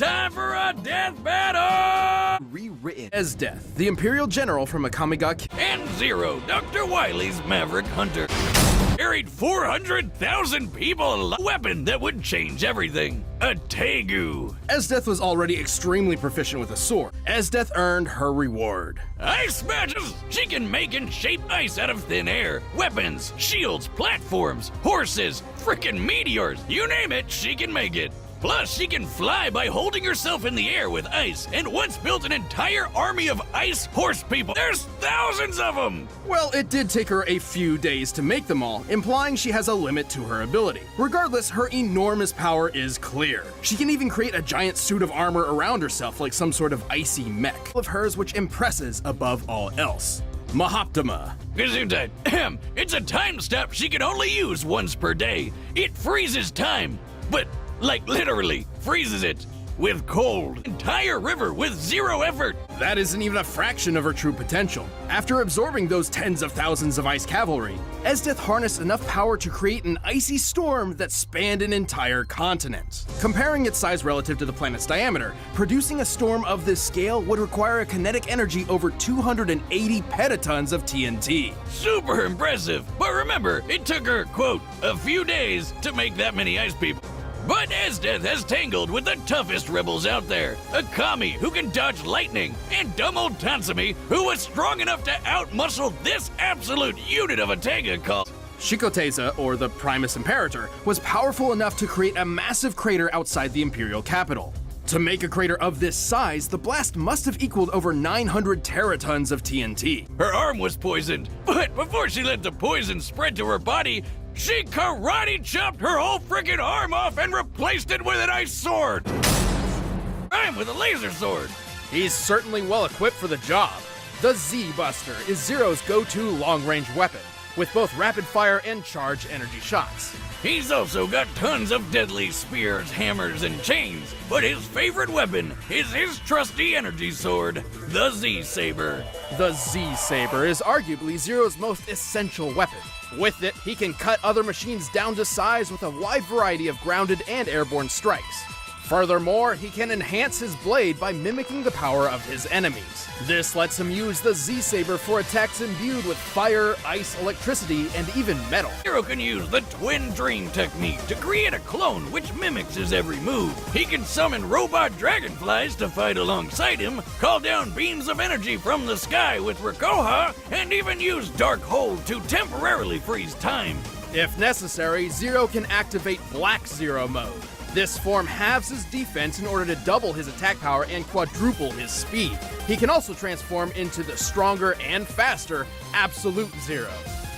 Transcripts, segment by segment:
time for a death battle! Rewritten as Death, the Imperial General from Akame ga Kill. And Zero, Dr. Wily's Maverick Hunter. Carried 400,000 people, a weapon that would change everything. A Tegu. Esdeath was already extremely proficient with a sword. Esdeath earned her reward. Ice matches! She can make and shape ice out of thin air. Weapons, shields, platforms, horses, frickin' meteors. You name it, she can make it. Plus, she can fly by holding herself in the air with ice, and once built an entire army of ice horse people. There's thousands of them! Well, it did take her a few days to make them all, implying she has a limit to her ability. Regardless, her enormous power is clear. She can even create a giant suit of armor around herself like some sort of icy mech of hers, which impresses above all else. Mahoptima. Gesundheit. It's a time step she can only use once per day. It freezes time, but like literally freezes it with cold. Entire river with zero effort. That isn't even a fraction of her true potential. After absorbing those tens of thousands of ice cavalry, Esdeath harnessed enough power to create an icy storm that spanned an entire continent. Comparing its size relative to the planet's diameter, producing a storm of this scale would require a kinetic energy over 280 petatons of TNT. Super impressive. But remember, it took her, quote, a few days to make that many ice people. But Esdeath has tangled with the toughest rebels out there. Akame, who can dodge lightning, and dumb old Tatsumi, who was strong enough to outmuscle this absolute unit of a Tega called Shikoteza, or the Primus Imperator, was powerful enough to create a massive crater outside the Imperial capital. To make a crater of this size, the blast must have equaled over 900 teratons of TNT. Her arm was poisoned, but before she let the poison spread to her body, she karate chopped her whole frickin' arm off and replaced it with an ice sword! I'm with a laser sword! He's certainly well equipped for the job. The Z-Buster is Zero's go-to long-range weapon, with both rapid-fire and charge energy shots. He's also got tons of deadly spears, hammers, and chains, but his favorite weapon is his trusty energy sword, the Z-Saber. The Z-Saber is arguably Zero's most essential weapon. With it, he can cut other machines down to size with a wide variety of grounded and airborne strikes. Furthermore, he can enhance his blade by mimicking the power of his enemies. This lets him use the Z-Saber for attacks imbued with fire, ice, electricity, and even metal. Zero can use the Twin Dream technique to create a clone which mimics his every move. He can summon robot dragonflies to fight alongside him, call down beams of energy from the sky with Rikoha, and even use Dark Hold to temporarily freeze time. If necessary, Zero can activate Black Zero mode. This form halves his defense in order to double his attack power and quadruple his speed. He can also transform into the stronger and faster Absolute Zero.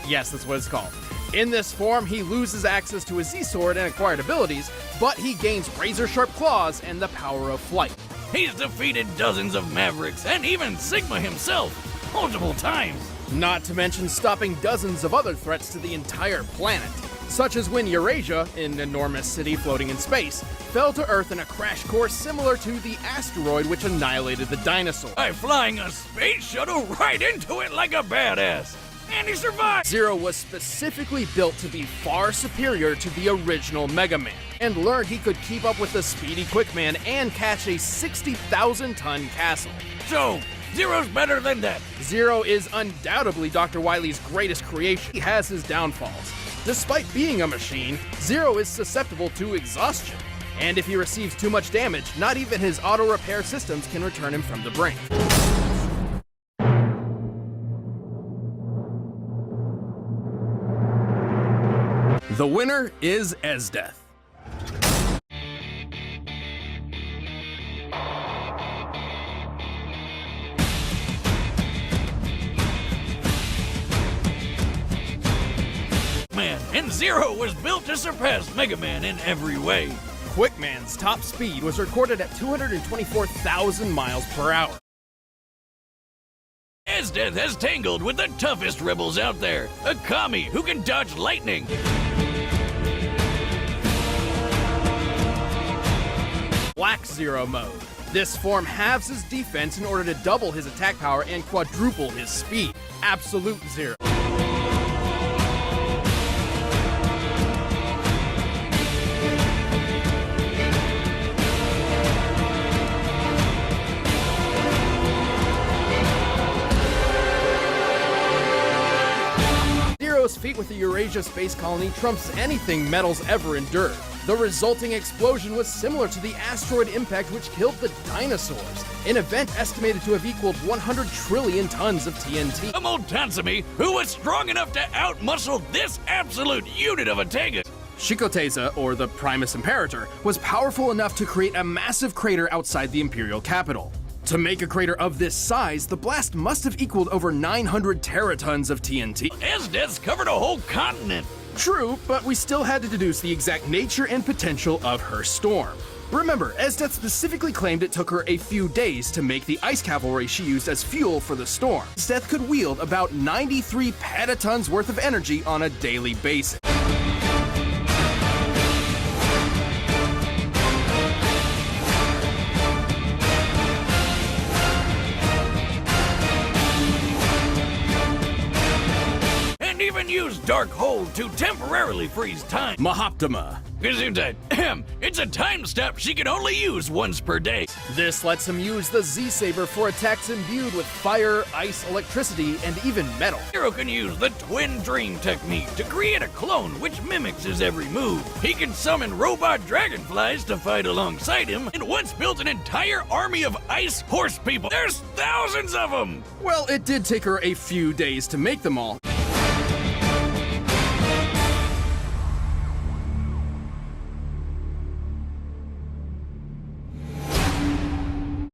Yes, that's what it's called. In this form, he loses access to his Z-Sword and acquired abilities, but he gains razor-sharp claws and the power of flight. He's defeated dozens of Mavericks and even Sigma himself, multiple times. Not to mention stopping dozens of other threats to the entire planet, such as when Eurasia, an enormous city floating in space, fell to Earth in a crash course similar to the asteroid which annihilated the dinosaur. By flying a space shuttle right into it like a badass. And he survived! Zero was specifically built to be far superior to the original Mega Man, and learned he could keep up with the speedy Quickman and catch a 60,000-ton castle. So, Zero's better than that. Zero is undoubtedly Dr. Wily's greatest creation. He has his downfalls. Despite being a machine, Zero is susceptible to exhaustion, and if he receives too much damage, not even his auto-repair systems can return him from the brink. The winner is Esdeath. And Zero was built to surpass Mega Man in every way. Quickman's top speed was recorded at 224,000 miles per hour. Esdeath has tangled with the toughest rebels out there. Akame, who can dodge lightning. Black Zero mode. This form halves his defense in order to double his attack power and quadruple his speed. Absolute Zero. fate with the Eurasia space colony trumps anything metals ever endured. The resulting explosion was similar to the asteroid impact which killed the dinosaurs, an event estimated to have equaled 100 trillion tons of TNT. A Moltansimi who was strong enough to outmuscle this absolute unit of a Tegus. Shikoteza, or the Primus Imperator, was powerful enough to create a massive crater outside the imperial capital. To make a crater of this size, the blast must have equaled over 900 teratons of TNT. Esdeath's covered a whole continent. True, but we still had to deduce the exact nature and potential of her storm. Remember, Esdeath specifically claimed it took her a few days to make the ice cavalry she used as fuel for the storm. Esdeath could wield about 93 petatons worth of energy on a daily basis. Even use Dark Hold to temporarily freeze time. Mahoptima. Gesundheit. It's a time step she can only use once per day. This lets him use the Z-Saber for attacks imbued with fire, ice, electricity, and even metal. Hero can use the Twin Dream technique to create a clone which mimics his every move. He can summon robot dragonflies to fight alongside him, and once built an entire army of ice horse people. There's thousands of them! Well, it did take her a few days to make them all.